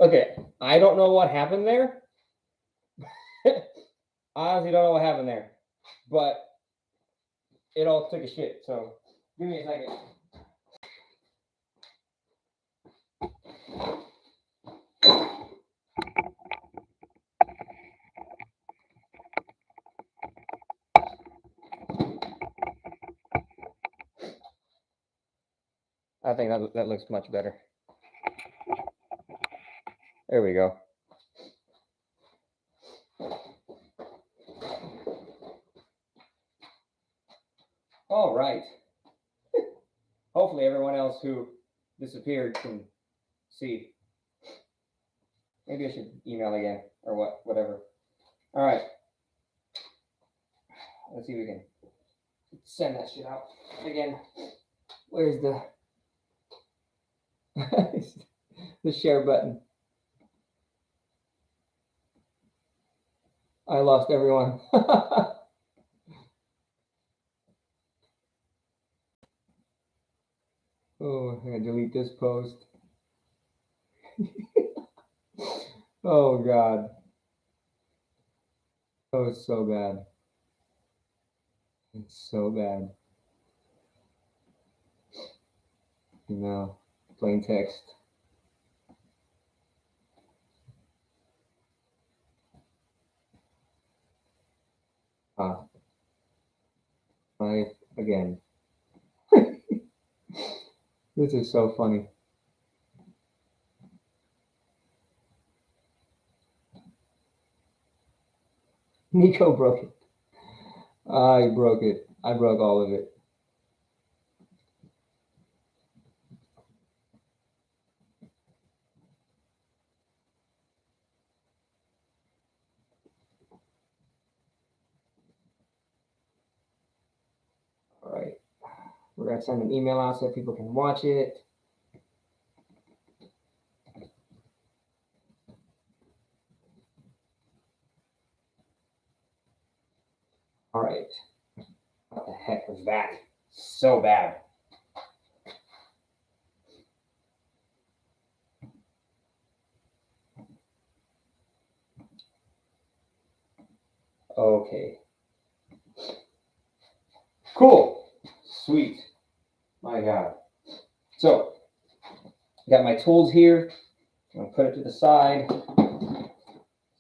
Okay, I don't know what happened there. I honestly don't know what happened there, but it all took a shit. So give me a second. I think that looks much better. There we go. All right. Hopefully everyone else who disappeared can see. Maybe I should email again or whatever. All right. Let's see if we can send that shit out again. Where's the the share button? I lost everyone. Oh, I'm gonna delete this post. Oh God. Oh, it's so bad. It's so bad. No, plain text. Live again. This is so funny. Nico broke it. I broke it. I broke all of it. All right. We're going to send an email out so people can watch it. All right. What the heck was that? So bad. Okay. Cool. Sweet. My God. So, I got my tools here. I'm going to put it to the side.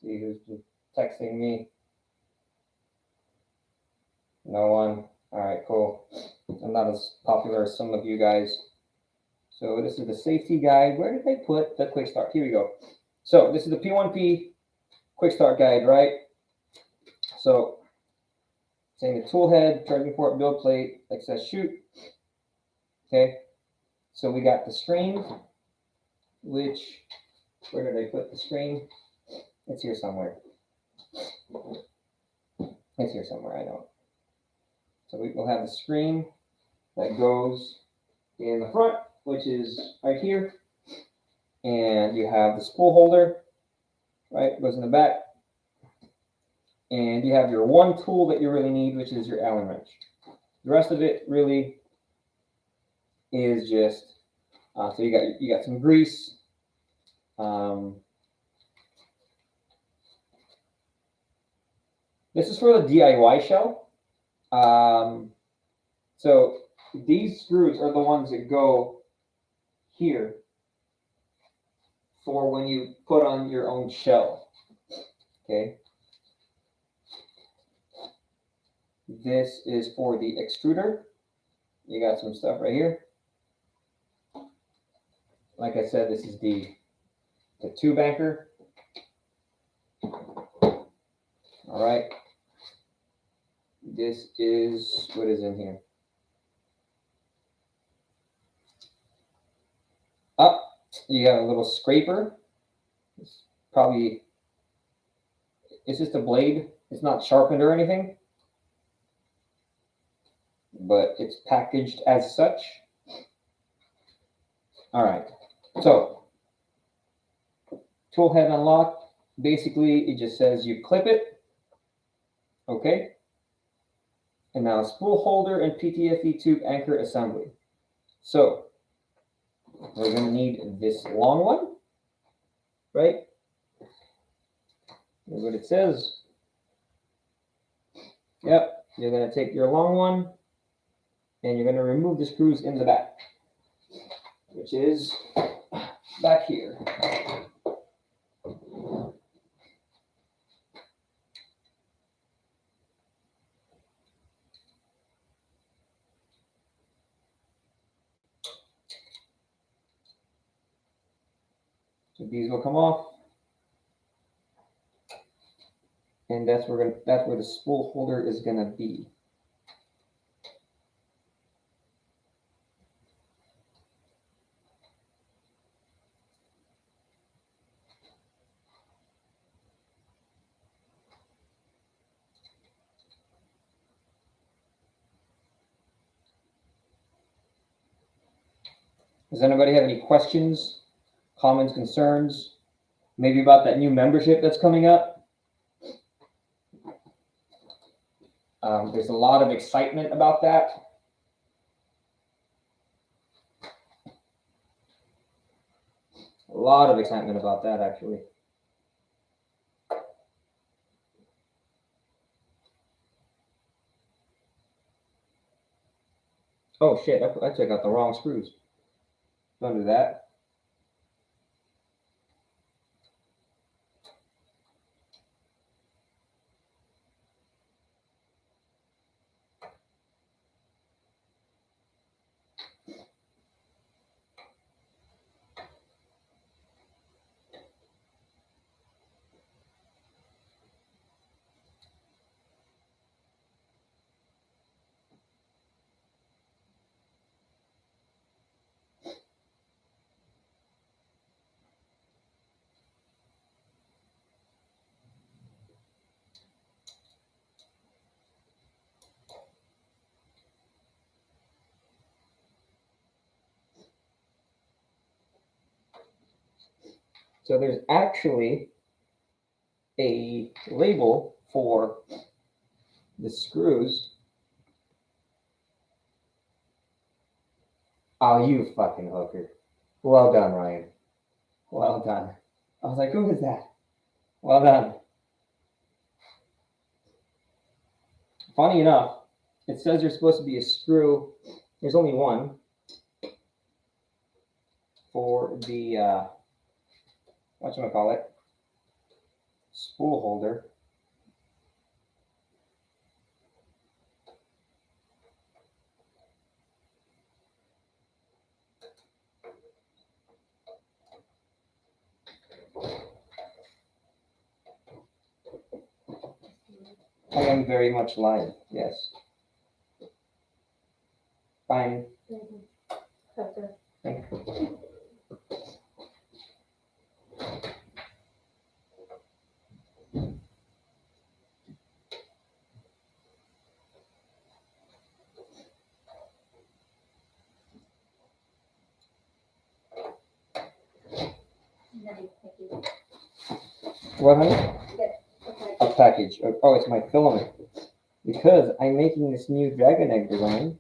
See who's texting me. No one. All right, cool. I'm not as popular as some of you guys. So this is the safety guide. Where did they put the quick start? Here we go. So this is the P1P quick start guide, right? So saying the tool head, charging port, build plate, like says shoot. Okay. So we got the screen, which, where did I put the screen? It's here somewhere. It's here somewhere, I know. So we will have the screen that goes in the front, which is right here. And you have the spool holder, right? Goes in the back. And you have your one tool that you really need, which is your Allen wrench. The rest of it really is just so you got some grease. This is for the DIY shell. So these screws are the ones that go here for when you put on your own shell. Okay. This is for the extruder. You got some stuff right here. Like I said, this is the tube anchor. All right. This is what is in here. Up, you got a little scraper. It's probably, it's just a blade. It's not sharpened or anything, but it's packaged as such. All right. So, tool head unlock. Basically, it just says you clip it. Okay. And now spool holder and PTFE tube anchor assembly. So, we're going to need this long one. right? Here's what it says. Yep, you're going to take your long one and you're going to remove the screws in the back, which is back here. So these will come off, and that's where the spool holder is going to be. Does anybody have any questions, comments, concerns? Maybe about that new membership that's coming up? There's a lot of excitement about that. A lot of excitement about that, actually. Oh shit, I took out the wrong screws. Don't do that. So there's actually a label for the screws. Oh, you fucking hooker. Well done, Ryan. Well done. I was like, who is that? Well done. Funny enough, it says there's supposed to be a screw. There's only one for the, whatchamacallit, spool holder. I am very much live, yes. Fine. Thank you. What, honey? A package. Oh, it's my filament. Because I'm making this new dragon egg design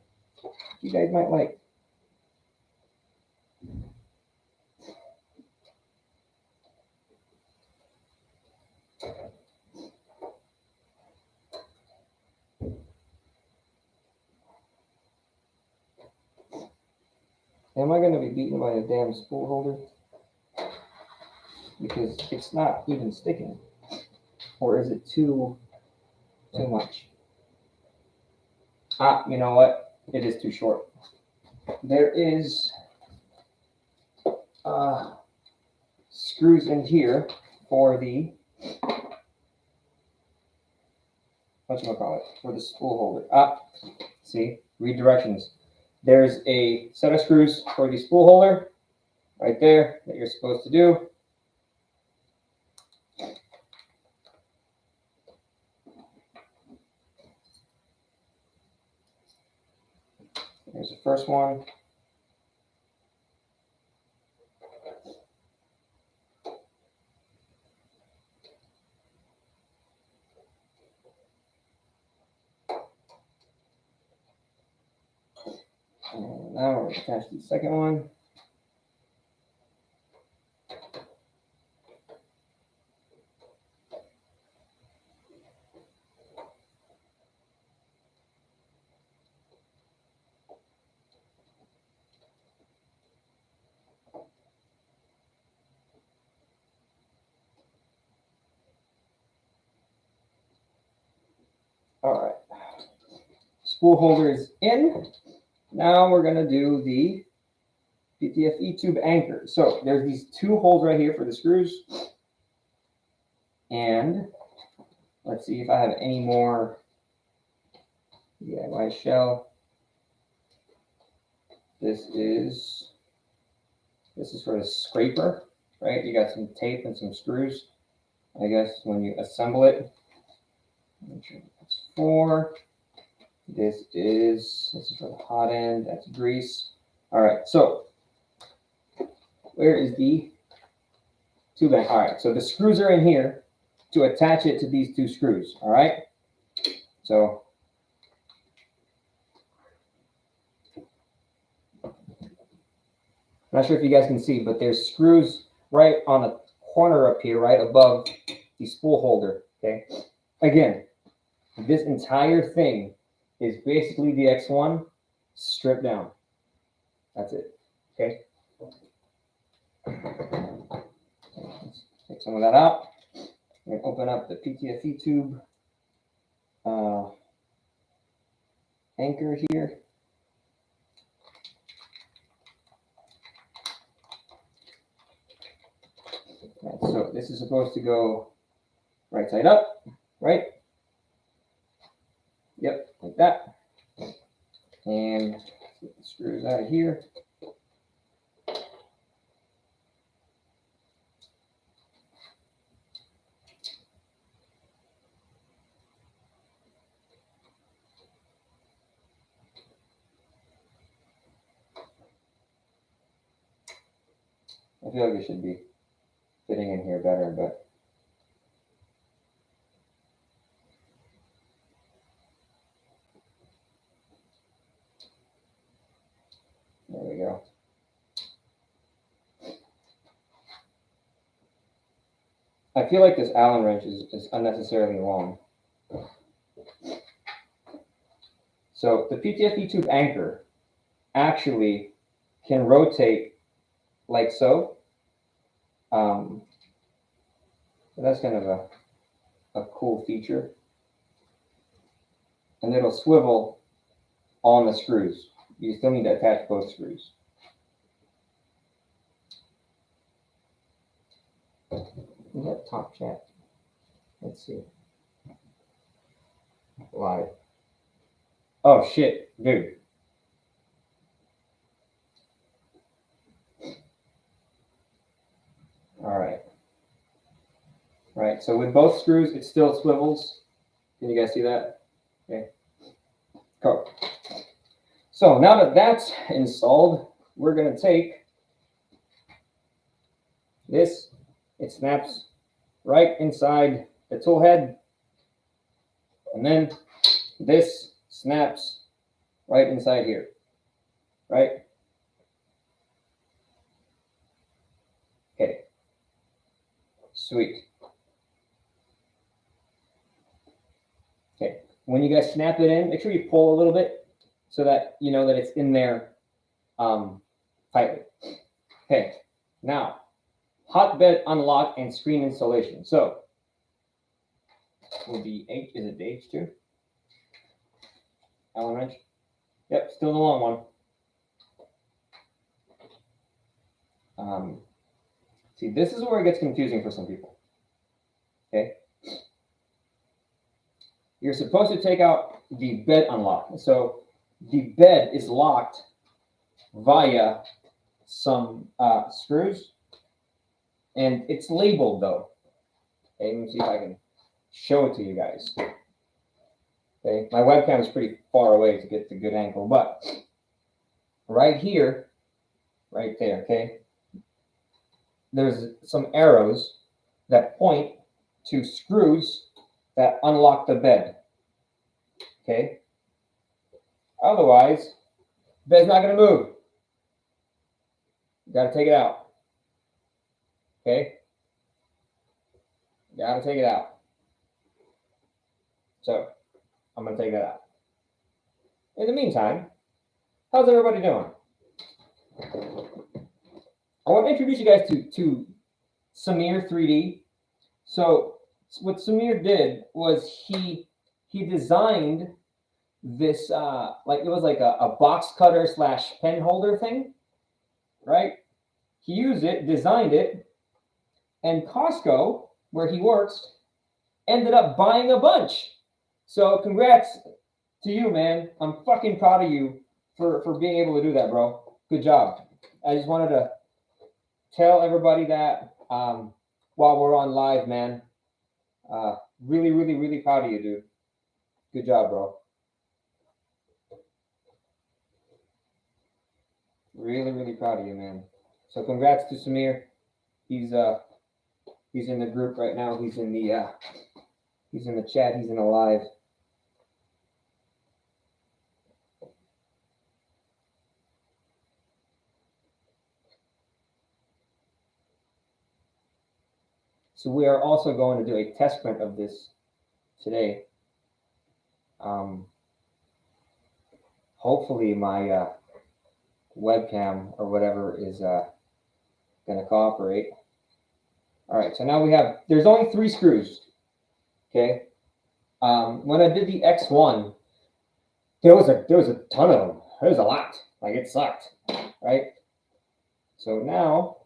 you guys might like. Am I going to be beaten by a damn spool holder? Because it's not even sticking. Or is it too much? Ah, you know what? It is too short. There is screws in here for the, whatchamacallit, for the spool holder. Ah, see, read directions. There's a set of screws for the spool holder right there that you're supposed to do. Here's the first one. And now we're going to attach the second one. spool holder is in. Now we're gonna do the PTFE tube anchor. So there's these two holes right here for the screws. And let's see if I have any more DIY shell. This is for the scraper, right? You got some tape and some screws. I guess when you assemble it, make sure that's 4. This is for the hot end. That's grease. All right. So where is the tube end? All right. So the screws are in here to attach it to these two screws. All right. So I'm not sure if you guys can see, but there's screws right on the corner up here, right above the spool holder. Okay. Again, this entire thing is basically the X1 stripped down. That's it. Okay. Let's take some of that out and open up the PTFE tube anchor here. Right, so this is supposed to go right side up, right? Yep, like that. And get the screws out of here. I feel like it should be fitting in here better, but there we go. I feel like this Allen wrench is unnecessarily long. So the PTFE tube anchor actually can rotate like so. So that's kind of a cool feature. And it'll swivel on the screws. You still need to attach both screws. We have top chat. Let's see. Live. Oh shit, dude. All right. Right, so with both screws, it still swivels. Can you guys see that? Okay. Cool. So now that that's installed, we're going to take this. It snaps right inside the tool head. And then this snaps right inside here. Right? Okay. Sweet. Okay. When you guys snap it in, make sure you pull a little bit so that you know that it's in there tightly. Okay. Now, hotbed unlock and screen installation. So, will be H. Is it the H2? Allen wrench. Yep, still the long one. See, this is where it gets confusing for some people. Okay. You're supposed to take out the bed unlock. So the bed is locked via some screws, and it's labeled though. Okay, let me see if I can show it to you guys. Okay, my webcam is pretty far away to get the good angle, but right here, right there, okay, there's some arrows that point to screws that unlock the bed. Okay. Otherwise, the bed's not going to move. You got to take it out. Okay. You got to take it out. So, I'm going to take that out. In the meantime, how's everybody doing? I want to introduce you guys to Samir 3D. So what Samir did was he designed this like it was like a box cutter / pen holder thing, right? He used it, designed it, and Costco, where he works, ended up buying a bunch. So congrats to you, man. I'm fucking proud of you for being able to do that, bro. Good job. I just wanted to tell everybody that while we're on live, man. Really, really, really proud of you, dude. Good job, bro. Really, really proud of you, man. So congrats to Samir. He's in the group right now. He's in the chat. He's in the live. So we are also going to do a test print of this today. Hopefully my webcam or whatever is going to cooperate. All right, so now there's only 3 screws, okay? When I did the X1, there was a ton of them. There was a lot. Like, it sucked, right? So now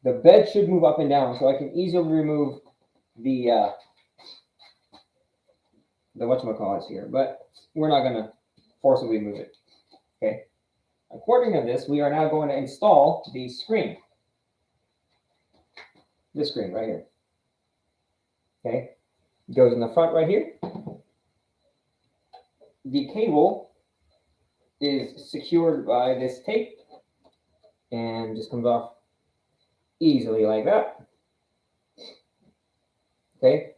the bed should move up and down, so I can easily remove the whatchamacallits here, but we're not gonna forcibly move it, okay? According to this, we are now going to install the screen. This screen right here, okay? It goes in the front right here. The cable is secured by this tape and just comes off easily like that. Okay,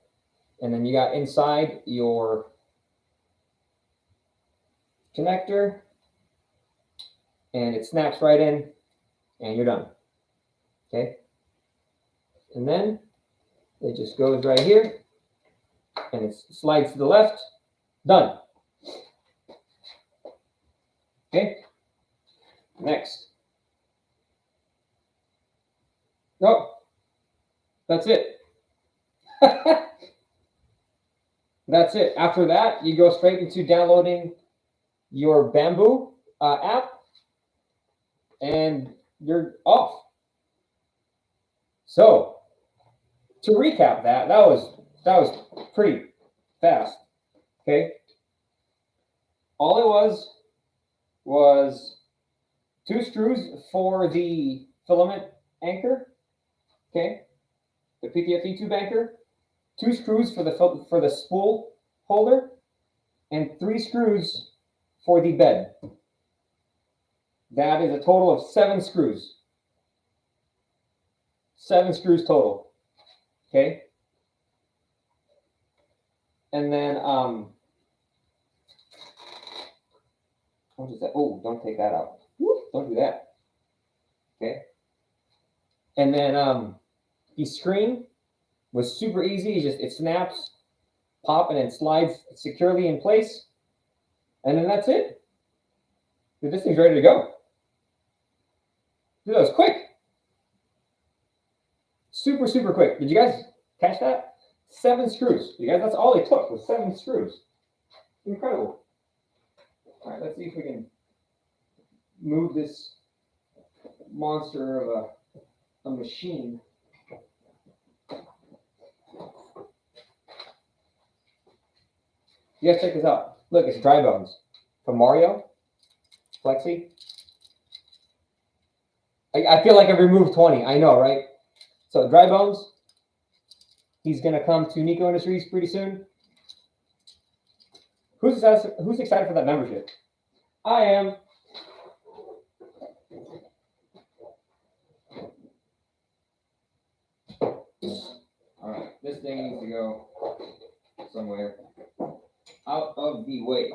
and then you got inside your connector, and it snaps right in, and you're done. Okay, and then it just goes right here, and it slides to the left. Done. Okay, next. Nope, that's it. That's it. After that, you go straight into downloading your Bambu app, and you're off. So, to recap that was pretty fast. Okay. All it was 2 screws for the filament anchor. Okay. The PTFE tube anchor. 2 screws for the spool holder, and 3 screws for the bed. That is a total of 7 screws. 7 screws total. Okay. And then what is that? Oh, don't take that out. Don't do that. Okay. And then the screen was super easy. It snaps, pop, and then slides securely in place. And then that's it. Dude, this thing's ready to go. Dude, that was quick. Super, super quick. Did you guys catch that? 7 screws. You guys, that's all it took was 7 screws. Incredible. All right, let's see if we can move this monster of a machine. You guys check this out. Look, it's dry bones from Mario, Flexi. I feel like I've removed 20. I know, right? So dry bones. He's gonna come to Nico Industries pretty soon. Who's excited for that membership? I am. All right, this thing needs to go somewhere out of the way.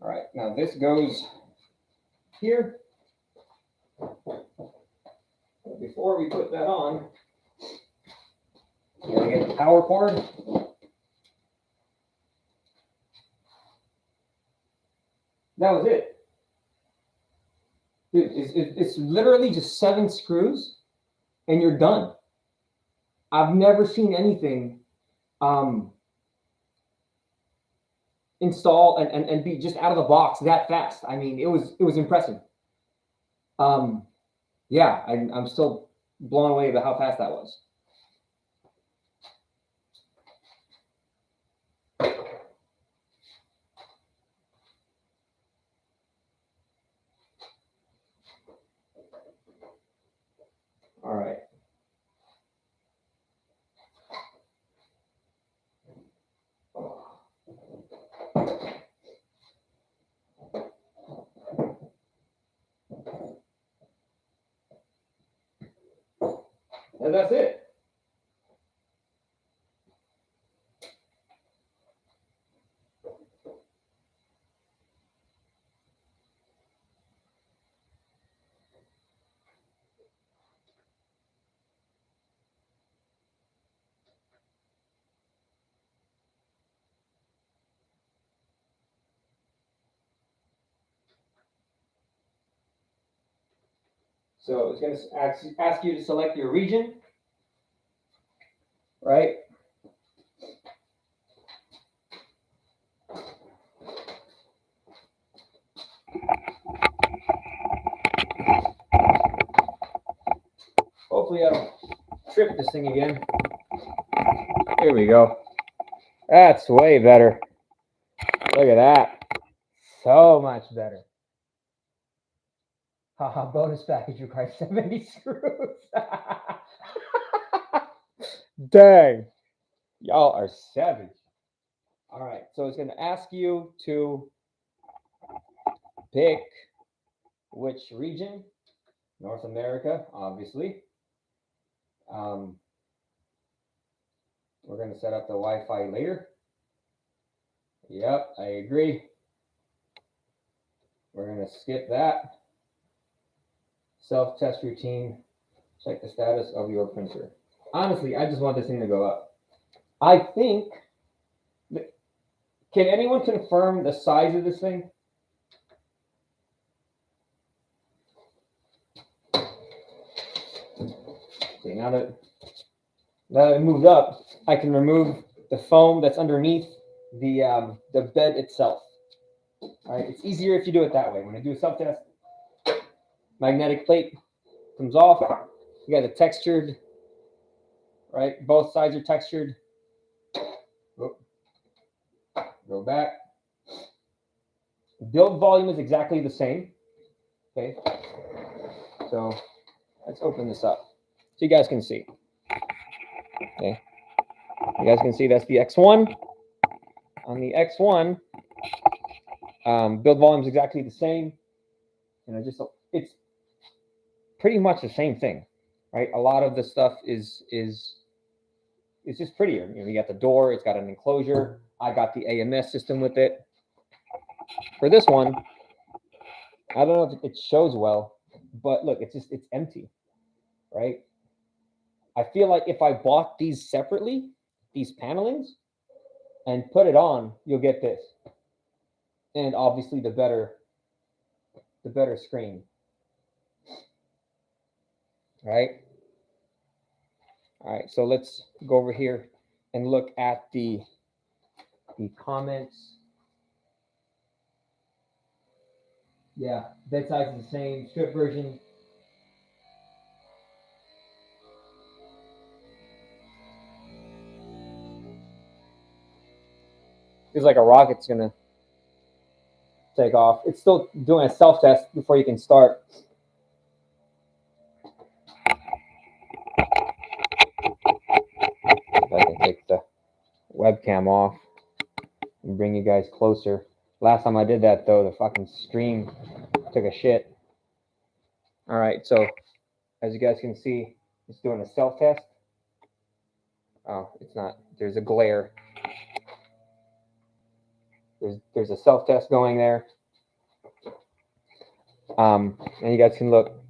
All right, now this goes here. Before we put that on, you gotta get the power cord. That was it. Dude, it's literally just 7 screws and you're done. I've never seen anything install and be just out of the box that fast. I mean, it was impressive. Yeah, I'm still blown away about how fast that was. All right. And that's it. So it's going to ask you to select your region, right? Hopefully I don't trip this thing again. Here we go. That's way better. Look at that. So much better. Haha, bonus package requires 70 screws. Dang. Y'all are savage. All right, so it's going to ask you to pick which region. North America, obviously. We're going to set up the Wi-Fi later. Yep, I agree. We're going to skip that. Self-test routine. Check the status of your printer. Honestly, I just want this thing to go up. I think... Can anyone confirm the size of this thing? Okay, now that it moved up, I can remove the foam that's underneath the bed itself. All right, it's easier if you do it that way. When I do a self-test, magnetic plate comes off. You got the textured, right? Both sides are textured. Go back. Build volume is exactly the same. Okay. So let's open this up so you guys can see. Okay. You guys can see that's the X1. On the X1, build volume is exactly the same. And it's pretty much the same thing, right? A lot of the stuff is just prettier. You know, you got the door, it's got an enclosure. I got the AMS system with it. For this one, I don't know if it shows well, but look, it's empty, right? I feel like if I bought these separately, these panelings, and put it on, you'll get this. And obviously the better screen. Right? All right, so let's go over here and look at the comments. Yeah, bed size is the same, strip version. Feels like a rocket's gonna take off. It's still doing a self-test before you can start. If I can take the webcam off and bring you guys closer. Last time I did that, though, the fucking stream took a shit. All right, so as you guys can see, it's doing a self-test. Oh, it's not. There's a glare. There's a self-test going there. And you guys can look.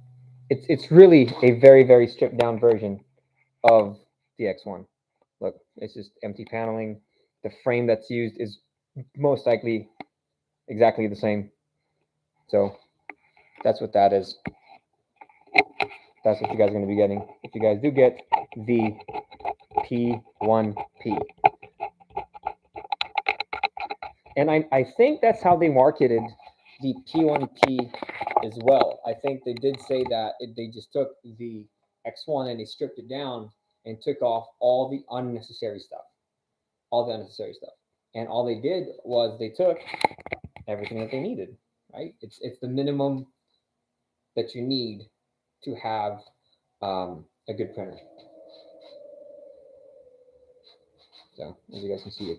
It's really a very, very stripped down version of the X1. Look, it's just empty paneling. The frame that's used is most likely exactly the same. So that's what that is. That's what you guys are going to be getting if you guys do get the P1P. And I think that's how they marketed the P1P as well. I think they did say that they just took the X1 and they stripped it down and took off all the unnecessary stuff. And all they did was they took everything that they needed, right? It's the minimum that you need to have a good printer. So as you guys can see,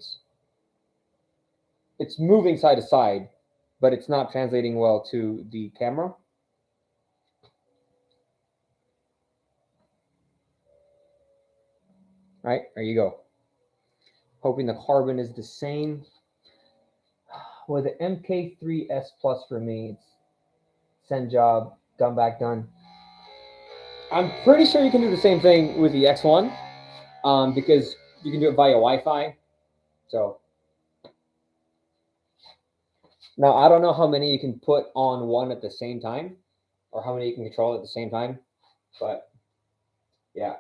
it's moving side to side, but it's not translating well to the camera. All right, there you go. Hoping the carbon is the same. With the MK3S Plus for me, it's send job, done back done. I'm pretty sure you can do the same thing with the X1 because you can do it via Wi-Fi. So now I don't know how many you can put on one at the same time or how many you can control at the same time, but yeah.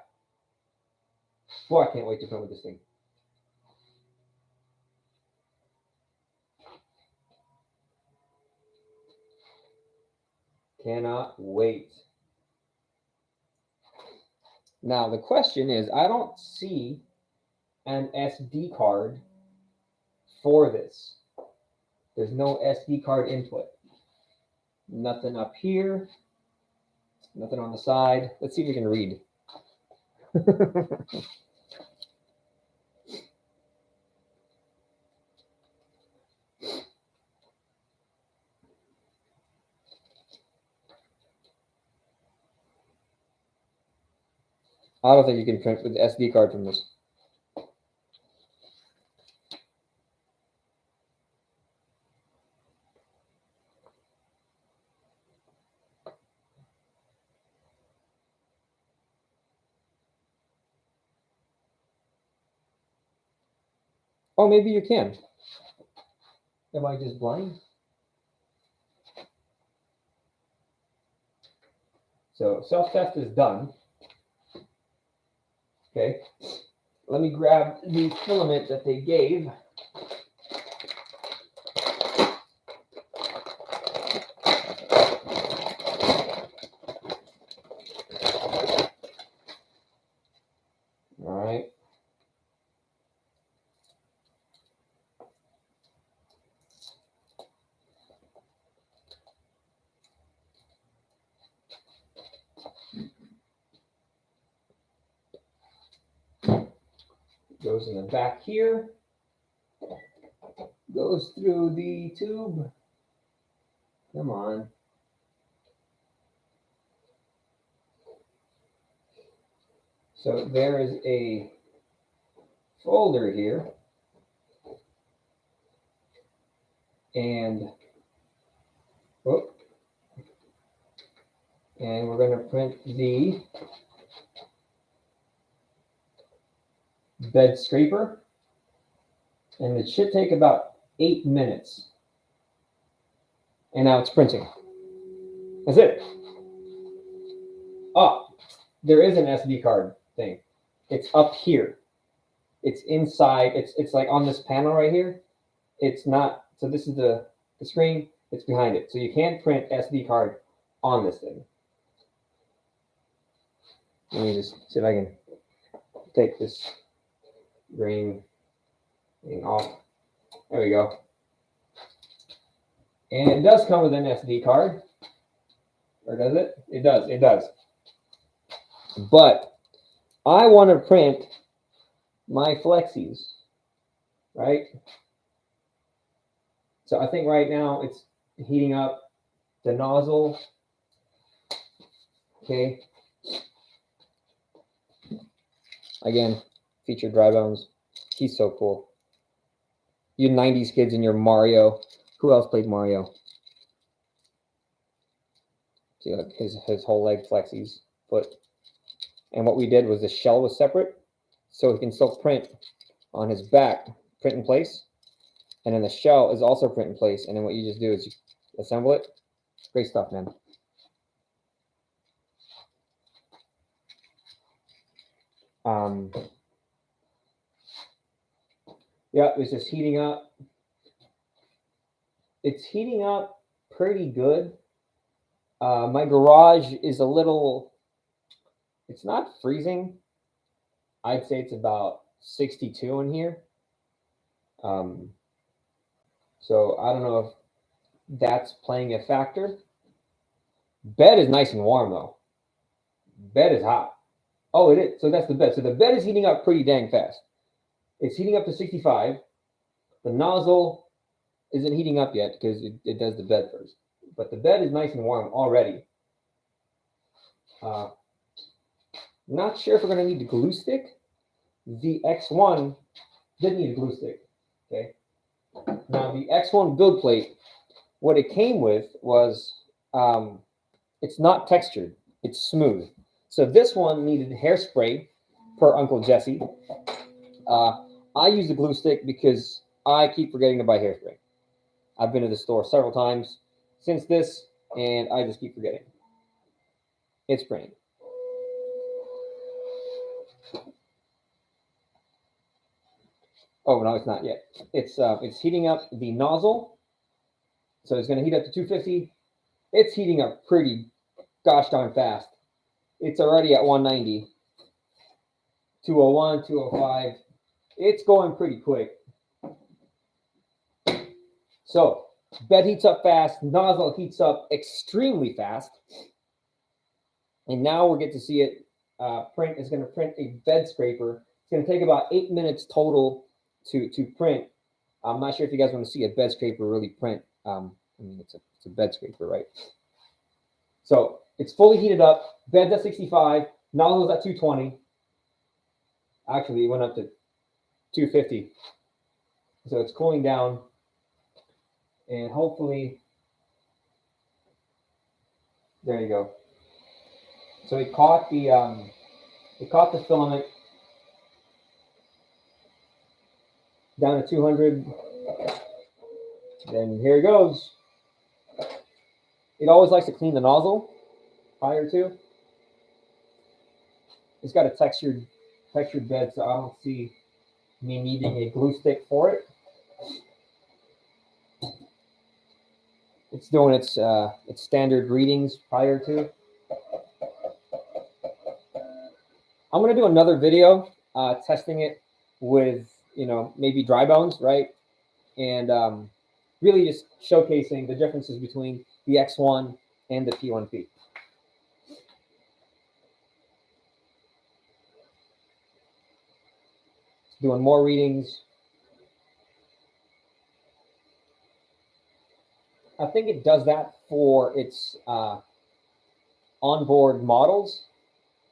Boy, I can't wait to print with this thing. Cannot wait. Now the question is, I don't see an SD card for this. There's no SD card input. Nothing up here. Nothing on the side. Let's see if we can read. I don't think you can print with the SD card from this. Oh, maybe you can. Am I just blind? So self-test is done. Okay. Let me grab the filament that they gave. All right. Goes in the back here. Goes through the tube. Come on. So there is a folder here. And we're going to print the bed scraper. And it should take about 8 minutes. And now it's printing. That's it. Oh, there is an SD card thing. It's up here. It's inside. It's like on this panel right here. It's not. So this is the screen. It's behind it. So you can't print SD card on this thing. Let me just see if I can take this green thing off. There we go. And it does come with an SD card. Or does it? It does. It does. But I want to print my flexies, right? So I think right now it's heating up the nozzle. Okay. Again, featured dry bones. He's so cool. You 90s kids in your Mario. Who else played Mario? See, look, his whole leg flexies, foot. And what we did was the shell was separate, so he can still print on his back, print in place. And then the shell is also print in place. And then what you just do is you assemble it, Great stuff, man. Yeah, it's just heating up. It's heating up pretty good. My garage is a little, it's not freezing. I'd say it's about 62 in here. So I don't know if that's playing a factor. Bed is nice and warm though. Bed is hot. Oh, it is. So that's the bed. So the bed is heating up pretty dang fast. It's heating up to 65. The nozzle isn't heating up yet because it does the bed first. But the bed is nice and warm already. Not sure if we're going to need a glue stick. The X1 didn't need a glue stick. Okay. Now the X1 build plate, what it came with was it's not textured. It's smooth. So this one needed hairspray per Uncle Jesse. I use the glue stick because I keep forgetting to buy hairspray. I've been to the store several times since this, and I just keep forgetting. It's spraying. Oh, no, it's not yet. It's heating up the nozzle. So it's going to heat up to 250. It's heating up pretty gosh darn fast. It's already at 190, 201, 205. It's going pretty quick. So bed heats up fast, nozzle heats up extremely fast. And now we'll get to see it print. It's going to print a bed scraper. It's going to take about 8 minutes total to print. I'm not sure if you guys want to see a bed scraper really print. I mean, it's a bed scraper, right? So it's fully heated up. Bed's at 65. Nozzle's at 220. Actually, it went up to 250. So it's cooling down. And hopefully, there you go. So it caught the filament down to 200. Then here it goes. It always likes to clean the nozzle prior to. It's got a textured bed, so I don't see me needing a glue stick for it. It's doing its standard readings prior to. I'm gonna do another video testing it with maybe dry bones, right? And really just showcasing the differences between the X1 and the P1P. Doing more readings. I think it does that for its onboard models.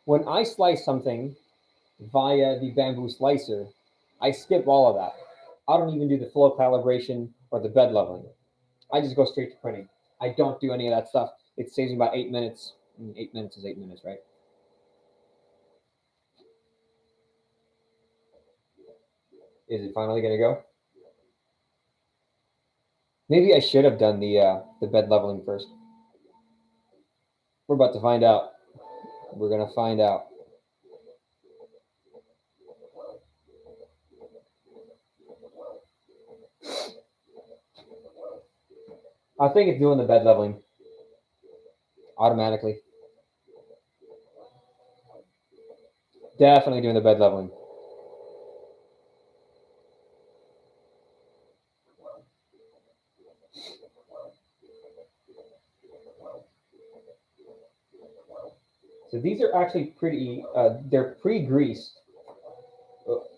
When I slice something via the bamboo slicer, I skip all of that. I don't even do the flow calibration or the bed leveling. I just go straight to printing. I don't do any of that stuff. It saves me about 8 minutes. 8 minutes is 8 minutes, right? Is it finally going to go? Maybe I should have done the bed leveling first. We're about to find out. We're going to find out. I think it's doing the bed leveling automatically. Definitely doing the bed leveling. So these are actually pretty, they're pre-greased. Look.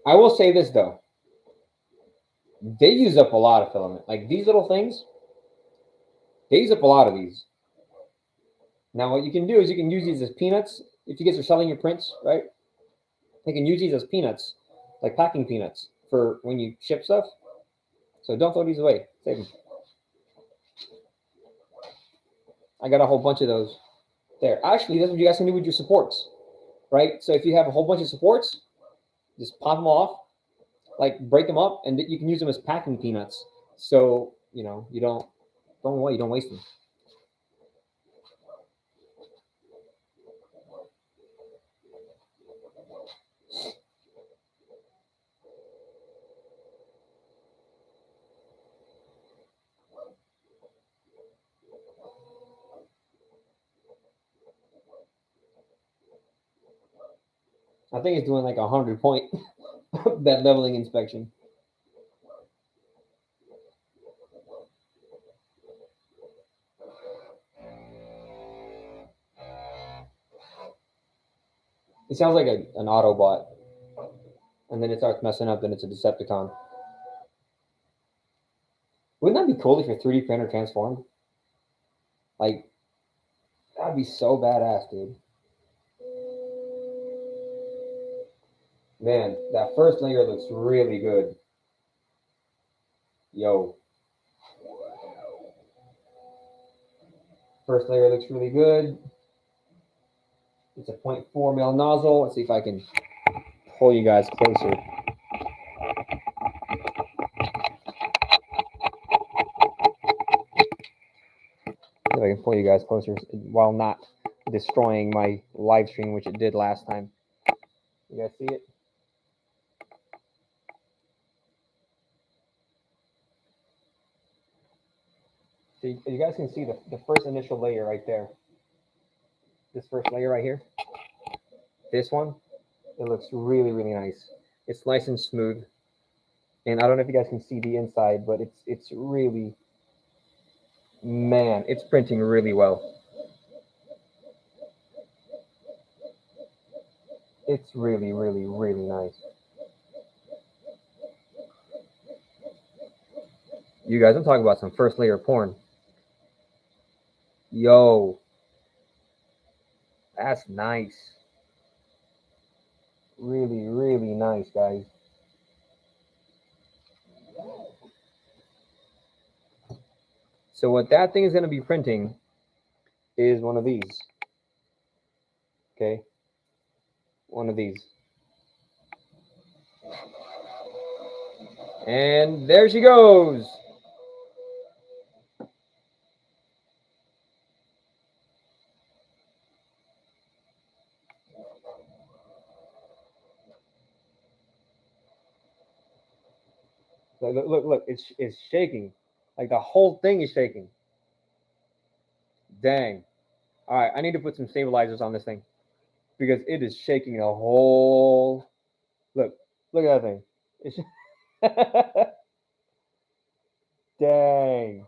I will say this though. They use up a lot of filament. Like these little things, they use up a lot of these. Now what you can do is you can use these as peanuts. If you guys are selling your prints, right? You can use these as peanuts, like packing peanuts for when you ship stuff. So don't throw these away. Save them. I got a whole bunch of those there. Actually, that's what you guys can do with your supports, right? So if you have a whole bunch of supports, just pop them off, like break them up, and you can use them as packing peanuts. So you know, you don't waste them. I think it's doing like 100-point bed leveling inspection. It sounds like an Autobot, and then it starts messing up. Then it's a Decepticon. Wouldn't that be cool if your 3D printer transformed? Like, that'd be so badass, dude. Man, that first layer looks really good. Yo. First layer looks really good. It's a 0.4 mil nozzle. Let's see if I can pull you guys closer. See if I can pull you guys closer while not destroying my live stream, which it did last time. You guys see it? So you guys can see the first initial layer right there. This first layer right here. This one, it looks really, really nice. It's nice and smooth. And I don't know if you guys can see the inside, but it's really, man, it's printing really well. It's really, really, really nice. You guys, I'm talking about some first layer porn. Yo, that's nice. Really, really nice, guys. So what that thing is going to be printing is one of these. Okay, one of these. And there she goes. So look, it's shaking. Like the whole thing is shaking. Dang. All right, I need to put some stabilizers on this thing because it is shaking the whole. Look at that thing. It's dang.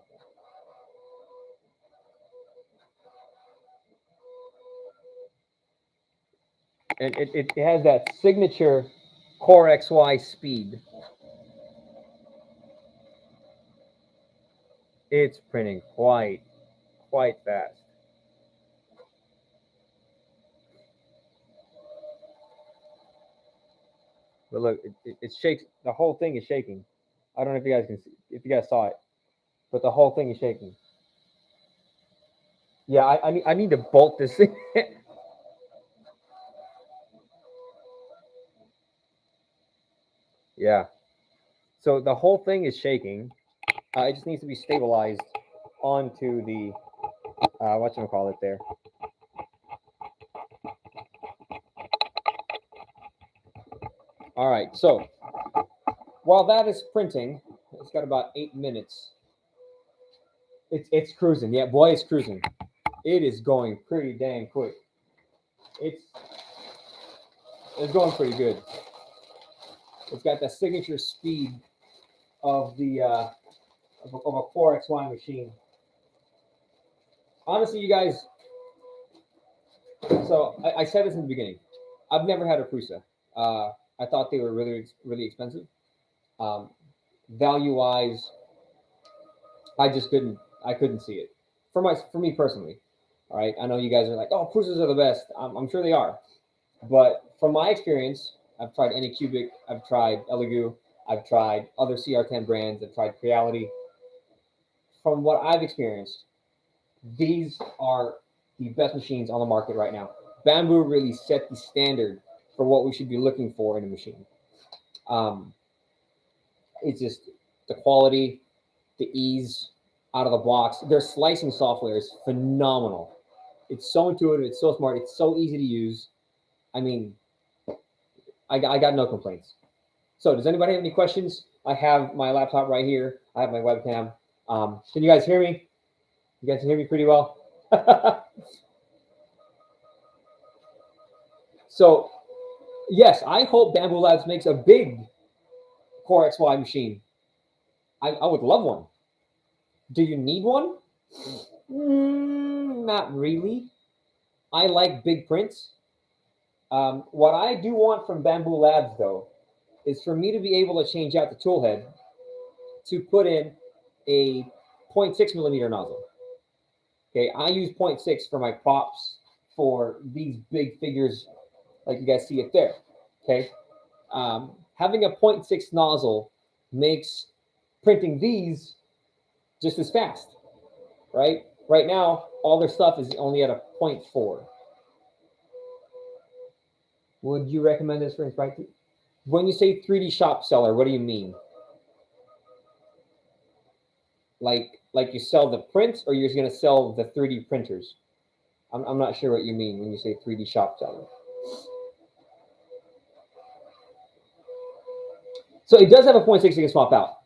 And it has that signature Core XY speed. It's printing quite fast. But look, it shakes. The whole thing is shaking. I don't know if you guys can see, if you guys saw it, but the whole thing is shaking. Yeah, I need to bolt this thing. Yeah. So the whole thing is shaking. It just needs to be stabilized onto the whatchamacallit there. All right. So while that is printing, it's got about 8 minutes. It's cruising. Yeah, boy, it's cruising. It is going pretty dang quick. It's going pretty good. It's got the signature speed of the of a Core XY machine. Honestly, you guys. So I said this in the beginning. I've never had a Prusa. I thought they were really expensive. Value wise, I just couldn't see it for me personally. All right, I know you guys are like, oh, Prusas are the best. I'm sure they are, but from my experience, I've tried Anycubic, I've tried Elegoo, I've tried other CR10 brands, I've tried Creality. From what I've experienced, these are the best machines on the market right now. Bambu really set the standard for what we should be looking for in a machine. It's just the quality, the ease out of the box. Their slicing software is phenomenal. It's so intuitive. It's so smart. It's so easy to use. I mean, I got no complaints. So does anybody have any questions? I have my laptop right here. I have my webcam. Can you guys hear me? You guys can hear me pretty well? So yes, I hope BambuLabs makes a big Core XY machine. I would love one. Do you need one? Not really. I like big prints. What I do want from BambuLabs, though, is for me to be able to change out the tool head to put in a 0.6 millimeter nozzle. Okay, I use 0.6 for my props for these big figures, like you guys see it there. Okay, having a 0.6 nozzle makes printing these just as fast, right? Right now, all their stuff is only at a 0.4. Would you recommend this for inspecting? When you say 3D shop seller, what do you mean? Like you sell the prints, or you're going to sell the 3D printers? I'm not sure what you mean when you say 3D shop seller. So it does have a 0.6 you can swap out.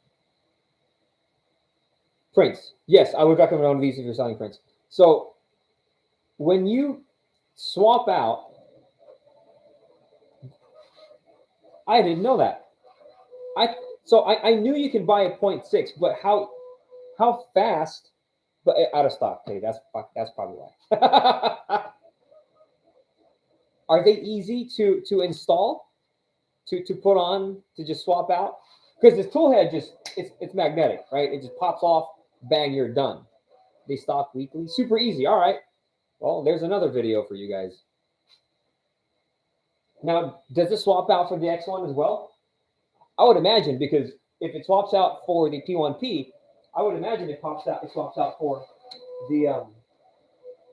Prints. Yes, I would recommend one of these if you're selling prints. So when you swap out, I didn't know that. I knew you can buy a 0.6, but how fast? But out of stock. Okay, that's probably why. Are they easy to install? To put on, to just swap out? Because this tool head it's magnetic, right? It just pops off, bang, you're done. They stock weekly, super easy. All right. Well, there's another video for you guys. Now, does this swap out for the X1 as well? I would imagine, because if it swaps out for the P1P, I would imagine it swaps out for the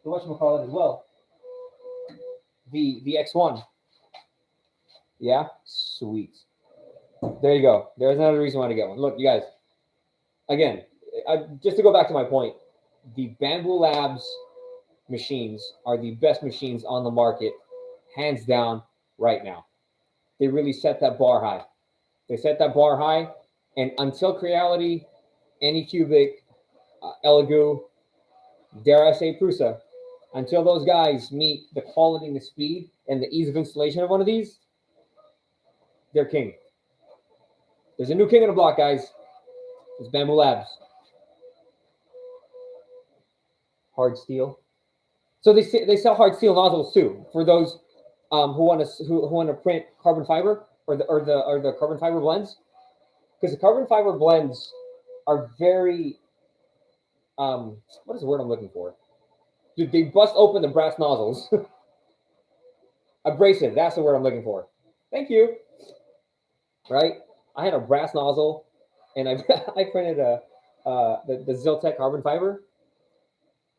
whatchamacallit as well. The X1. Yeah, sweet. There you go. There's another reason why to get one. Look, you guys. Again, just to go back to my point, the BambuLabs machines are the best machines on the market, hands down, right now. They really set that bar high. They set that bar high, and until Creality, Anycubic, Elegoo, dare I say Prusa, until those guys meet the quality and the speed and the ease of installation of one of these, they're king. There's a new king in the block, guys. It's BambuLabs. Hard steel. So they sell hard steel nozzles too for those who want to print carbon fiber or the carbon fiber blends, because the carbon fiber blends are very what is the word I'm looking for? Dude, they bust open the brass nozzles. Abrasive. That's the word I'm looking for. Thank you. Right. I had a brass nozzle, and I printed the Ziltech carbon fiber.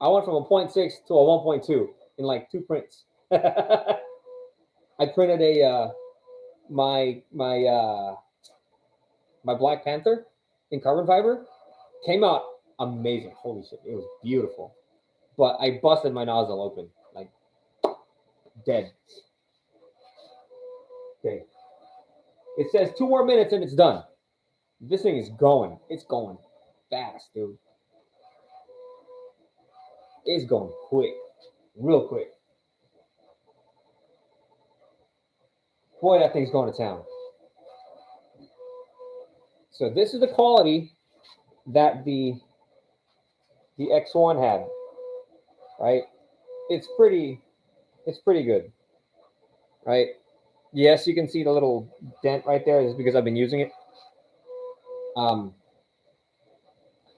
I went from a 0.6 to a 1.2 in like 2 prints. I printed my Black Panther in carbon fiber. Came out amazing. Holy shit, it was beautiful. But I busted my nozzle open, like dead. Okay. It says 2 more minutes and it's done. This thing is going. It's going fast, dude. It's going quick. Real quick. Boy, that thing's going to town. So this is the quality that the X1 had, right? It's pretty good, right? Yes, you can see the little dent right there. Just because I've been using it.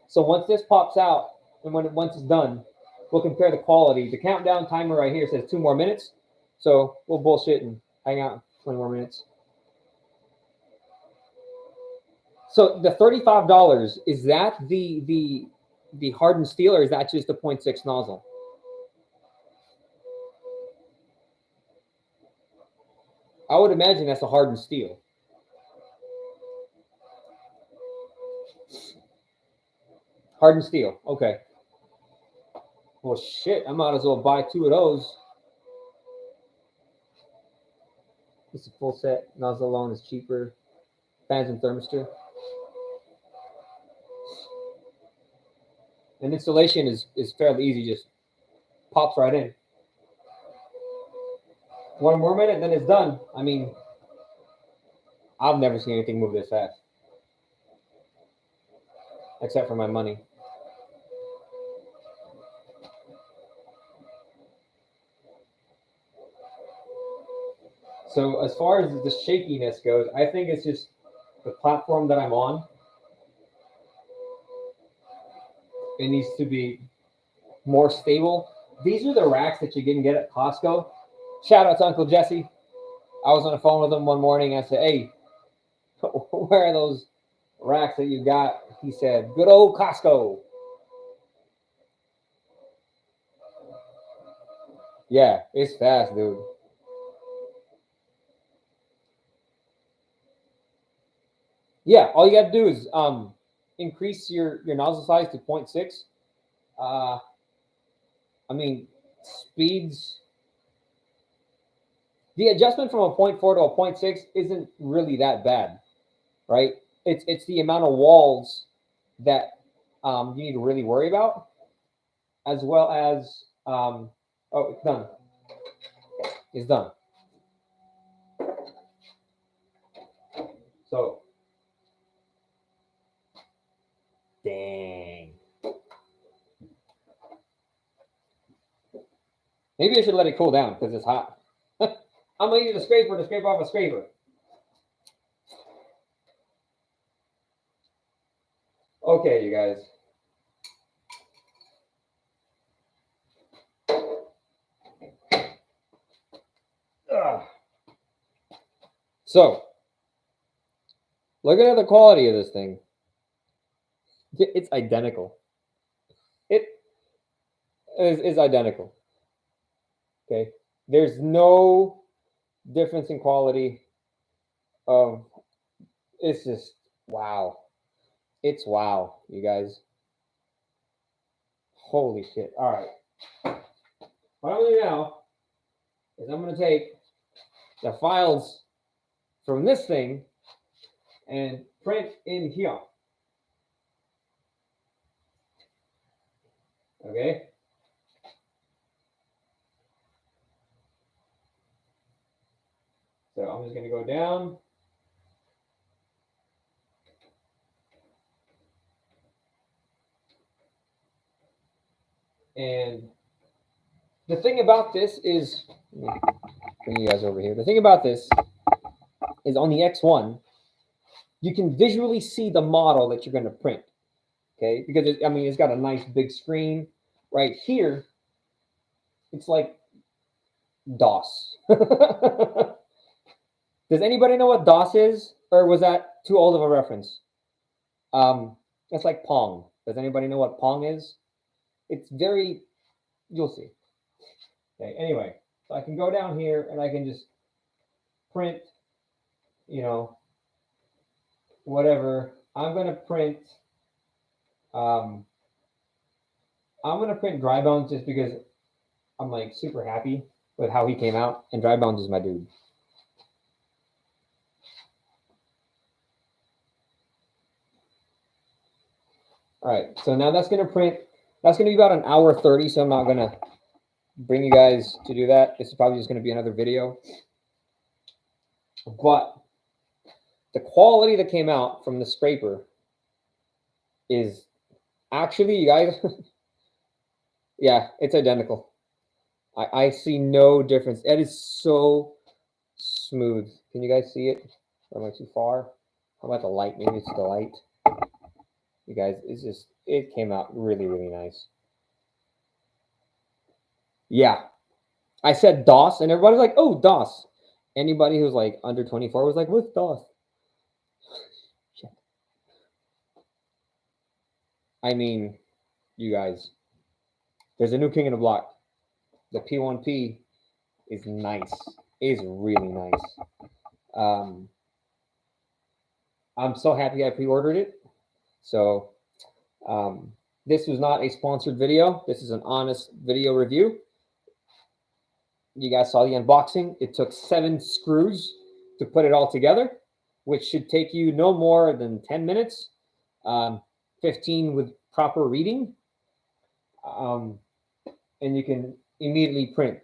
So once this pops out, and once it's done, we'll compare the quality. The countdown timer right here says 2 more minutes. So we'll bullshit and hang out 20 more minutes. So the $35, is that the hardened steel, or is that just a 0.6 nozzle? I would imagine that's a hardened steel. Hardened steel. Okay. Well, shit. I might as well buy 2 of those. It's a full set. Nozzle alone is cheaper. Fans and thermistor. And installation is fairly easy. Just pops right in. 1 more minute, then it's done. I mean, I've never seen anything move this fast. Except for my money. So as far as the shakiness goes, I think it's just the platform that I'm on. It needs to be more stable. These are the racks that you can get at Costco. Shout out to Uncle Jesse. I was on the phone with him one morning. I said, hey, where are those racks that you got? He said, good old Costco. Yeah, it's fast, dude. Yeah, all you got to do is increase your nozzle size to 0.6. I mean, speeds. The adjustment from a 0.4 to a 0.6 isn't really that bad, right? It's the amount of walls that you need to really worry about, as well as oh, it's done. It's done. So, dang. Maybe I should let it cool down because it's hot. I'm gonna use a scraper to scrape off a scraper. Okay, you guys. Ugh. So, looking at the quality of this thing, it's identical. It is identical. Okay, there's no difference in quality. It's just wow. It's wow, you guys. Holy shit! All right. What I'm gonna do now is I'm gonna take the files from this thing and print in here. Okay. So I'm just gonna go down. And the thing about this is, bring you guys over here. The thing about this is on the X1, you can visually see the model that you're going to print. Okay, because it's got a nice big screen right here. It's like DOS. Does anybody know what DOS is, or was that too old of a reference? It's like Pong. Does anybody know what Pong is? It's very, you'll see. Okay, anyway, so I can go down here and I can just print, whatever. I'm going to print Dry Bones just because I'm like super happy with how he came out, and Dry Bones is my dude. All right, so now that's going to print. That's going to be about an hour 30, so I'm not going to bring you guys to do that. This is probably just going to be another video. But the quality that came out from the scraper is actually, you guys, yeah, it's identical. I see no difference. It is so smooth. Can you guys see it? Or am I too far? How about the light? Maybe it's the light. You guys, it came out really, really nice. Yeah. I said DOS, and everybody's like, oh, DOS. Anybody who's like under 24 was like, what's DOS? Shit. I mean, you guys, there's a new king in the block. The P1P is nice. It is really nice. I'm so happy I pre-ordered it. So This was not a sponsored video. This is an honest video review. You guys saw the unboxing. It took 7 screws to put it all together, which should take you no more than 10 minutes, 15 with proper reading. And you can immediately print,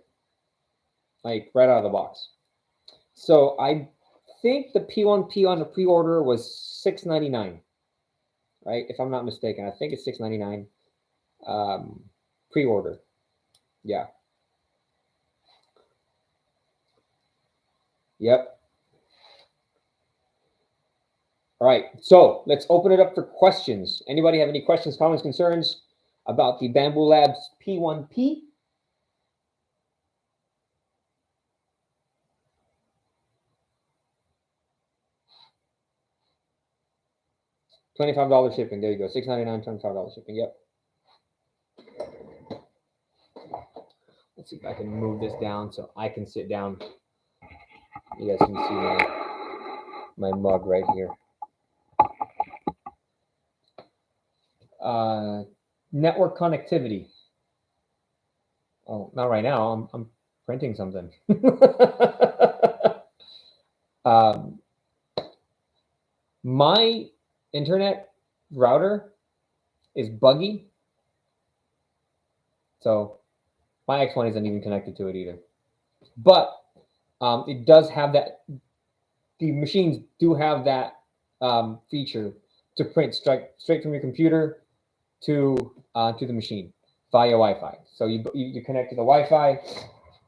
like right out of the box. So I think the P1P on the pre-order was $6.99, right? If I'm not mistaken, I think it's $6.99 pre-order. Yeah. Yep. All right, so let's open it up for questions. Anybody have any questions, comments, concerns about the BambuLabs P1P? $25 shipping. There you go. $6.99, $25 shipping. Yep. Let's see if I can move this down so I can sit down. You guys can see my mug right here. Network connectivity. Oh, not right now. I'm printing something. My internet router is buggy, so my X1 isn't even connected to it either. But it does have that. The machines do have that feature to print straight from your computer to the machine via Wi-Fi. So you connect to the Wi-Fi,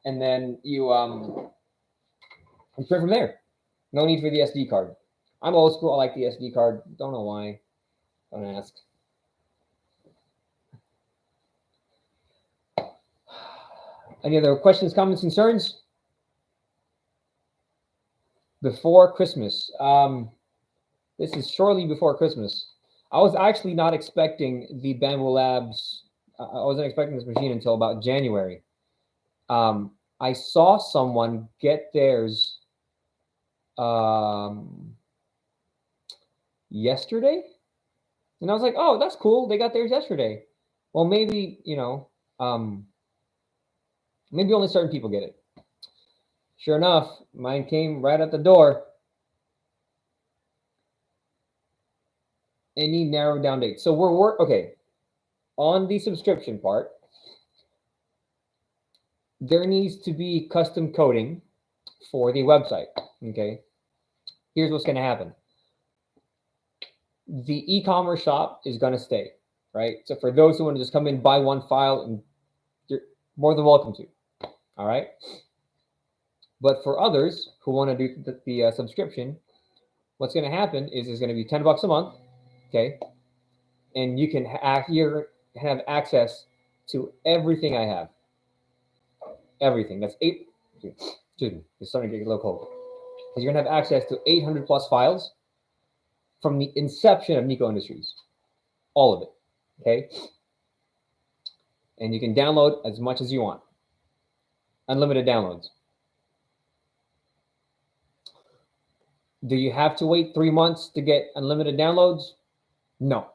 and then you print from there. No need for the SD card. I'm old school. I like the SD card. Don't know why. Don't ask. Any other questions, comments, concerns? Before Christmas. This is shortly before Christmas. I was actually not expecting the BambuLabs. I wasn't expecting this machine until about January. I saw someone get theirs yesterday, and I was like, "Oh, that's cool. They got theirs yesterday." Well, maybe maybe only certain people get it. Sure enough, mine came right at the door. Any narrowed down date. So we're okay. On the subscription part, there needs to be custom coding for the website. Okay. Here's what's going to happen. The e-commerce shop is going to stay, right? So for those who want to just come in, buy one file, and you're more than welcome to. All right. But for others who want to do the subscription, what's going to happen is it's going to be $10 a month. Okay. And you can have access to everything I have. Everything. That's excuse me, it's starting to get a little cold. You're going to have access to 800 plus files from the inception of Nico Industries. All of it. Okay. And you can download as much as you want. Unlimited downloads. Do you have to wait 3 months to get unlimited downloads? No.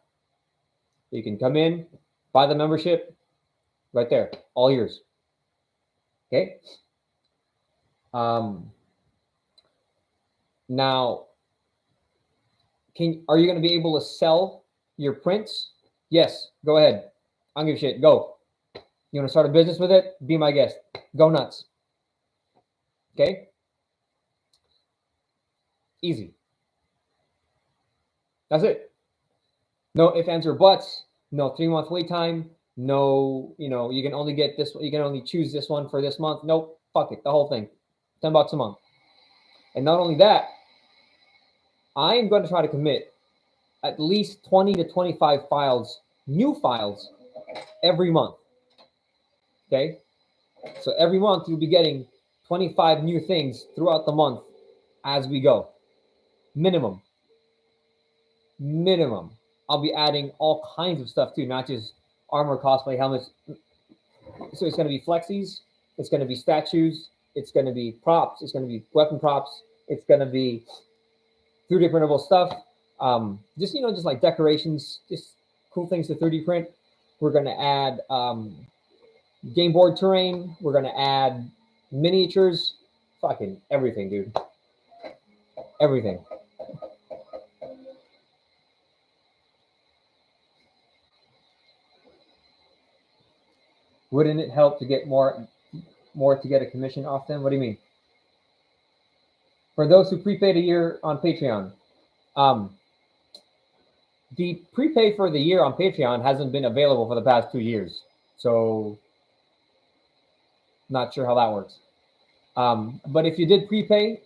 You can come in, buy the membership, right there, all yours. Okay. Now, are you going to be able to sell your prints? Yes. Go ahead. I don't give a shit. Go. You want to start a business with it? Be my guest. Go nuts. Okay. Easy. That's it. No ifs, ands, or buts. No 3-month wait time. No, you can only get this. You can only choose this one for this month. Nope. Fuck it. The whole thing. $10 a month. And not only that, I am going to try to commit at least 20 to 25 files, new files, every month. Okay. So every month you'll be getting 25 new things throughout the month as we go. Minimum. I'll be adding all kinds of stuff too, not just armor, cosplay, helmets. So it's going to be flexies. It's going to be statues. It's going to be props. It's going to be weapon props. It's going to be 3D printable stuff. Just like decorations, just cool things to 3D print. We're going to add game board terrain. We're going to add miniatures. Fucking everything, dude. Everything. Wouldn't it help to get more to get a commission off them? What do you mean? For those who prepaid a year on Patreon, the prepay for the year on Patreon hasn't been available for the past 2 years. So not sure how that works. But if you did prepay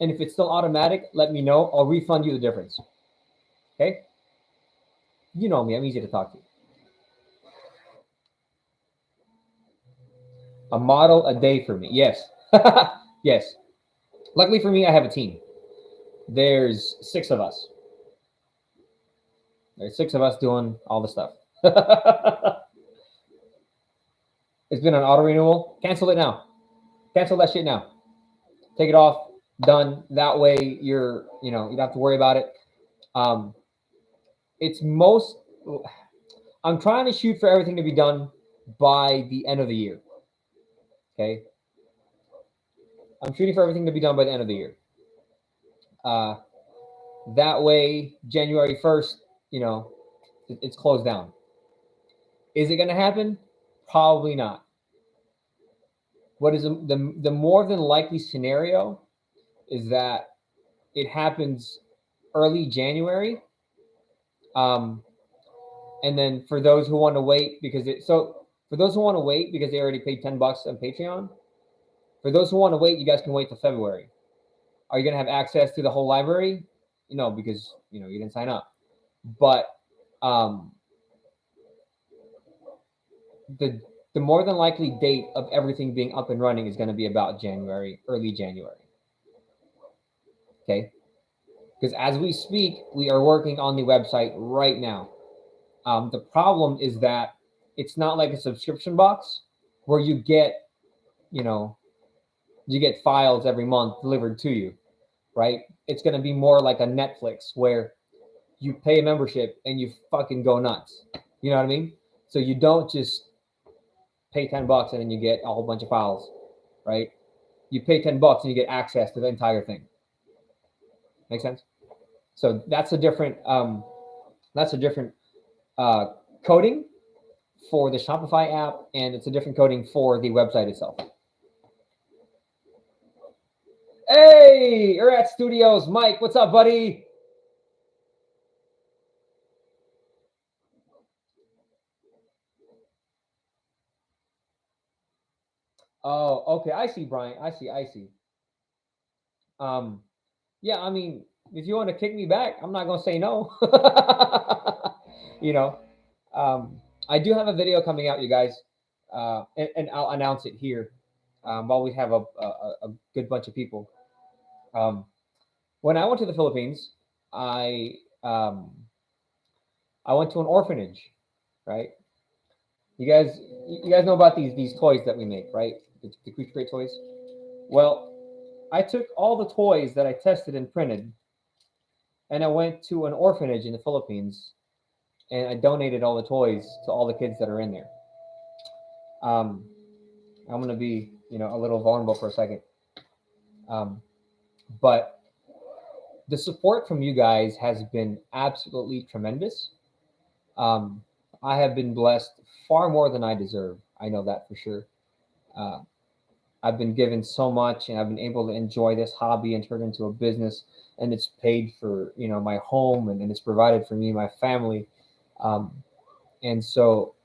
and if it's still automatic, let me know. I'll refund you the difference. Okay? You know me. I'm easy to talk to. A model a day for me. Yes. Yes. Luckily for me, I have a team. There's 6 of us. There's 6 of us doing all the stuff. It's been an auto renewal. Cancel it now. Cancel that shit now. Take it off. Done. That way you don't have to worry about it. I'm trying to shoot for everything to be done by the end of the year. Okay. I'm shooting for everything to be done by the end of the year. That way, January 1st, it's closed down. Is it going to happen? Probably not. What is the more than likely scenario is that it happens early January. And then for those who want to wait because they already paid $10 on Patreon, for those who want to wait, you guys can wait till February. Are you going to have access to the whole library? No, because you didn't sign up. But the more than likely date of everything being up and running is going to be about early January. Okay? Because as we speak, we are working on the website right now. The problem is that it's not like a subscription box where you get files every month delivered to you, right? It's going to be more like a Netflix where you pay a membership and you fucking go nuts. You know what I mean? So you don't just pay $10 and then you get a whole bunch of files, right? You pay $10 and you get access to the entire thing. Make sense? So that's a different coding for the Shopify app, and it's a different coding for the website itself. Hey, you're at Studios. Mike, what's up, buddy? Oh, okay. I see, Brian. I see. Yeah, I mean, if you want to kick me back, I'm not going to say no. I do have a video coming out, you guys, and I'll announce it here while we have a good bunch of people. When I went to the Philippines, I went to an orphanage, right? You guys know about these toys that we make, right? The Creature Crate toys. Well, I took all the toys that I tested and printed, and I went to an orphanage in the Philippines, and I donated all the toys to all the kids that are in there. I'm gonna be, a little vulnerable for a second, but the support from you guys has been absolutely tremendous. I have been blessed far more than I deserve. I know that for sure. I've been given so much, and I've been able to enjoy this hobby and turn it into a business, and it's paid for, my home, and it's provided for me and my family. And so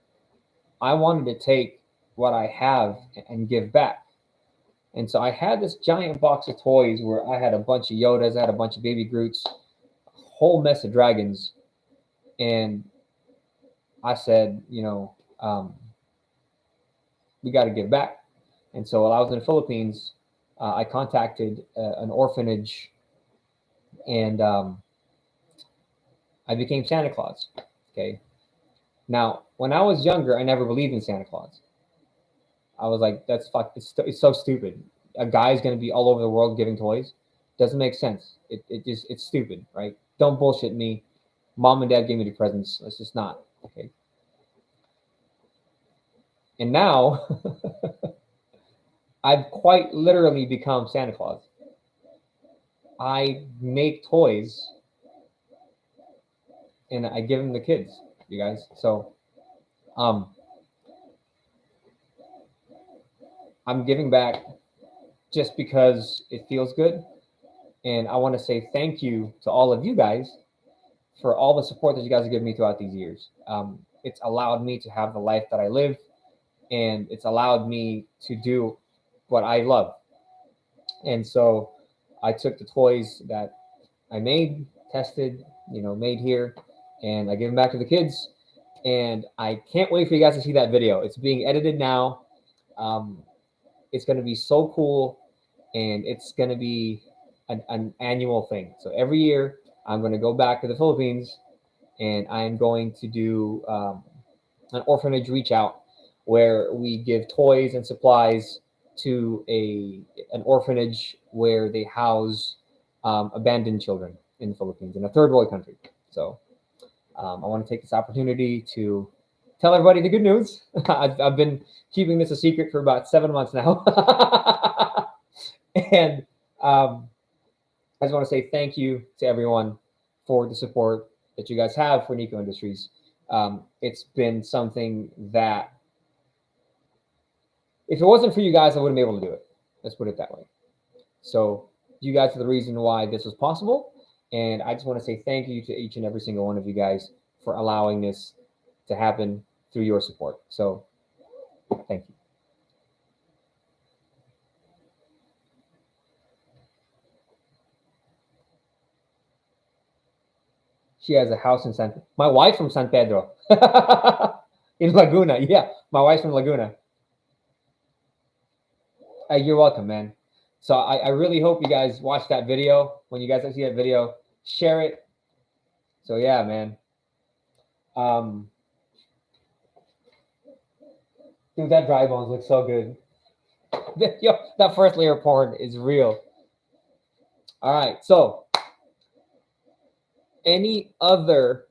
I wanted to take what I have and give back. And so I had this giant box of toys where I had a bunch of Yodas, I had a bunch of baby Groots, a whole mess of dragons. And I said, we got to give back. And so while I was in the Philippines, I contacted an orphanage, and I became Santa Claus. Okay. Now, when I was younger, I never believed in Santa Claus. I was like, it's so stupid. A guy's going to be all over the world giving toys. Doesn't make sense. It's stupid, right? Don't bullshit me. Mom and dad gave me the presents. It's just not. Okay. And now I've quite literally become Santa Claus. I make toys and I give them to kids, you guys. So I'm giving back just because it feels good. And I want to say thank you to all of you guys for all the support that you guys have given me throughout these years. It's allowed me to have the life that I live, and it's allowed me to do what I love. And so I took the toys that I made, tested, made here, and I give them back to the kids. And I can't wait for you guys to see that video. It's being edited now. It's going to be so cool, and it's going to be an annual thing. So every year, I'm going to go back to the Philippines, and I'm going to do an orphanage reach out where we give toys and supplies to an orphanage where they house abandoned children in the Philippines, in a third world country. So I want to take this opportunity to tell everybody the good news. I've been keeping this a secret for about 7 months now. And I just want to say thank you to everyone for the support that you guys have for Nico Industries. It's been something that, if it wasn't for you guys, I wouldn't be able to do it. Let's put it that way. So you guys are the reason why this was possible. And I just want to say thank you to each and every single one of you guys for allowing this to happen through your support. So thank you. She has a house in my wife from San Pedro in Laguna. Yeah, my wife's from Laguna. You're welcome, man. So I really hope you guys watch that video. When you guys see that video, share it. So yeah, man. Dude, that dry bones looks so good. Yo, that first layer of porn is real. All right. So any other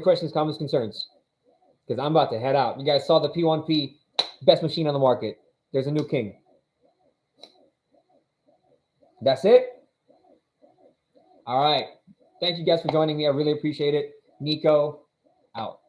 questions, comments, concerns? Because I'm about to head out. You guys saw the P1P, best machine on the market. There's a new king. That's it. All right. Thank you guys for joining me. I really appreciate it. Nico, out.